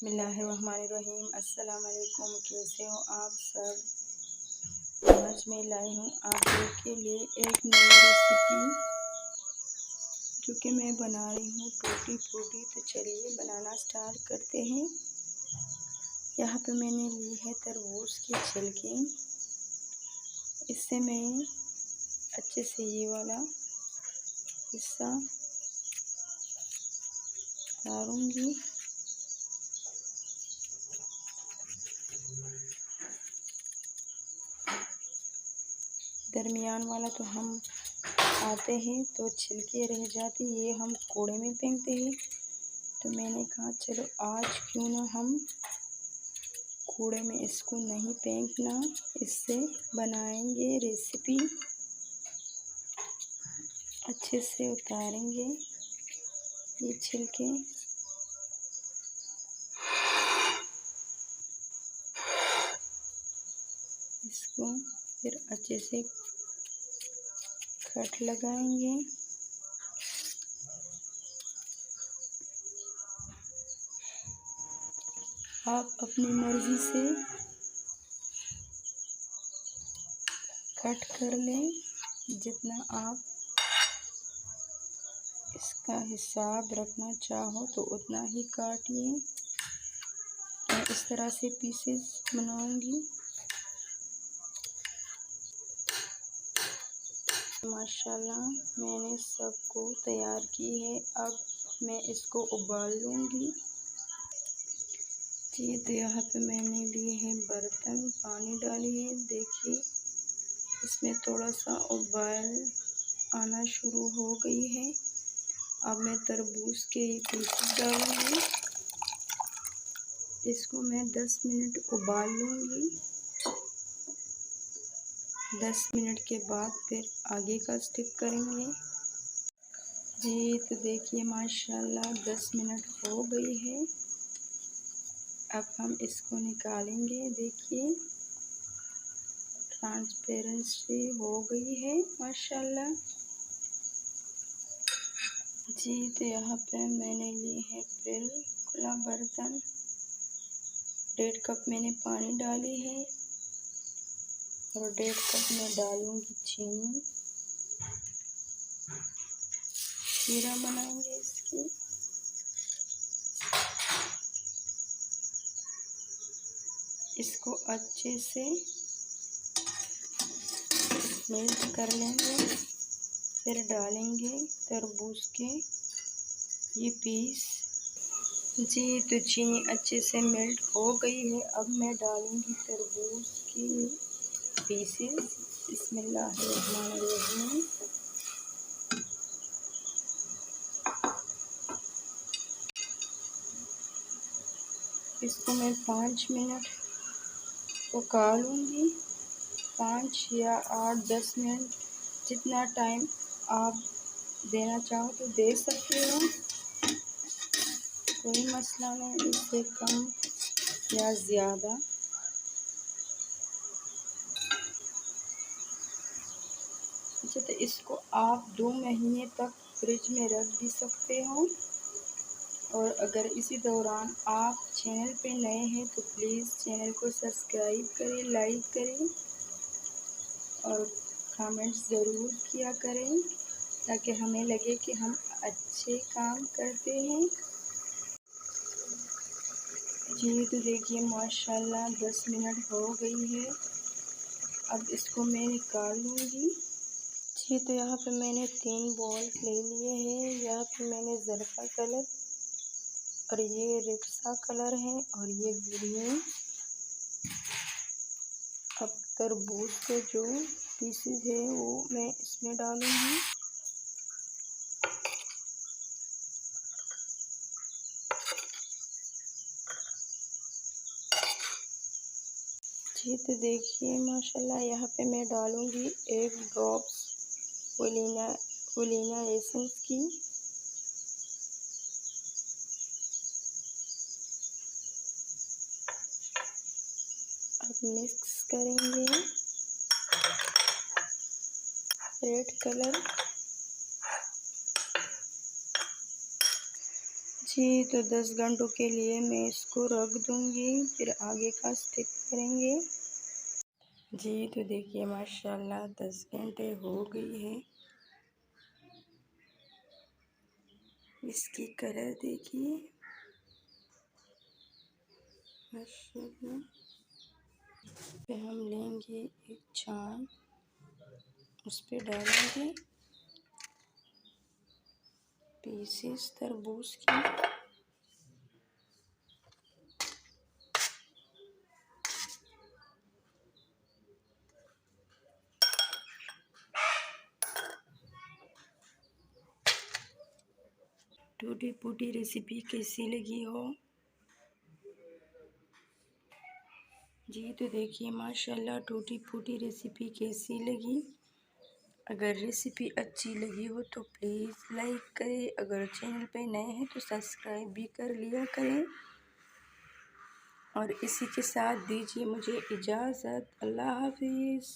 बिस्मिल्लाहिर्रहमानिर्रहीम। अस्सलाम वालेकुम। कैसे हो आप सब। आज मैं लाई हूँ आप लोग के लिए एक नई रेसिपी जो कि मैं बना रही हूँ टूटी फ्रूटी। तो चलिए बनाना स्टार्ट करते हैं। यहाँ पे मैंने ली है तरबूज की छिलके। इससे मैं अच्छे से ये वाला हिस्सा उतारूँगी। दरमियान वाला तो हम आते हैं तो छिलके रह जाते, ये हम कूड़े में फेंकते हैं। तो मैंने कहा चलो आज क्यों ना हम कूड़े में इसको नहीं फेंकना, इससे बनाएंगे रेसिपी। अच्छे से उतारेंगे ये छिलके। इसको फिर अच्छे से कट लगाएंगे। आप अपनी मर्ज़ी से कट कर लें, जितना आप इसका हिसाब रखना चाहो तो उतना ही काटिए। मैं इस तरह से पीसेस बनाऊंगी। माशाल्लाह मैंने सबको तैयार की है। अब मैं इसको उबाल लूँगी। जी तो यहाँ पे मैंने लिए हैं बर्तन, पानी डाली है। देखिए इसमें थोड़ा सा उबाल आना शुरू हो गई है। अब मैं तरबूज के पीसेस डालूँगी। इसको मैं 10 मिनट उबाल लूँगी। 10 मिनट के बाद फिर आगे का स्टेप करेंगे। जी तो देखिए माशाल्लाह 10 मिनट हो गई है। अब हम इसको निकालेंगे। देखिए ट्रांसपेरेंसी हो गई है माशाल्लाह। जी तो यहाँ पे मैंने ली है फिर खुला बर्तन। 1.5 कप मैंने पानी डाली है और 1.5 कप में डालूंगी चीनी। शीरा बनाएंगे इसकी। इसको अच्छे से मेल्ट कर लेंगे। फिर डालेंगे तरबूज के ये पीस। जी तो चीनी अच्छे से मेल्ट हो गई है। अब मैं डालूंगी तरबूज की पीसेस। बिस्मिल्लाहिर्रहमानिर्रहीम। इसको मैं 5 मिनट पका लूँगी। 5 या 8-10 मिनट, जितना टाइम आप देना चाहो तो दे सकते हो, कोई मसला नहीं। इससे कम या ज़्यादा। अच्छा तो इसको आप 2 महीने तक फ्रिज में रख भी सकते हो। और अगर इसी दौरान आप चैनल पे नए हैं तो प्लीज़ चैनल को सब्सक्राइब करें, लाइक करें और कमेंट्स ज़रूर किया करें, ताकि हमें लगे कि हम अच्छे काम करते हैं। जी तो देखिए माशाल्लाह 10 मिनट हो गई है। अब इसको मैं निकाल लूँगी। जी तो यहाँ पे मैंने 3 बॉल ले लिए हैं। यहाँ पे मैंने ज़रफ़ा कलर और ये रिक्सा कलर है और ये ग्रीन। अब तरबूज के जो पीसेस है वो मैं इसमें डालूंगी। जी तो देखिए माशाल्लाह यहाँ पे मैं डालूंगी 1 ड्रॉप्स वनीला एसेंस की। अब मिक्स करेंगे। Red colour. जी तो 10 घंटों के लिए मैं इसको रख दूँगी, फिर आगे का स्टेप करेंगे। जी तो देखिए माशाल्लाह 10 घंटे हो गई है। इसकी कलर देखिए माशाल्लाह। पे हम लेंगे एक छान, उस पे डालेंगे पीसेस तरबूज की। टूटी फूटी रेसिपी कैसी लगी हो? जी तो देखिए माशाल्लाह टूटी फूटी रेसिपी कैसी लगी। अगर रेसिपी अच्छी लगी हो तो प्लीज़ लाइक करें, अगर चैनल पे नए हैं तो सब्सक्राइब भी कर लिया करें। और इसी के साथ दीजिए मुझे इजाज़त। अल्लाह हाफिज़।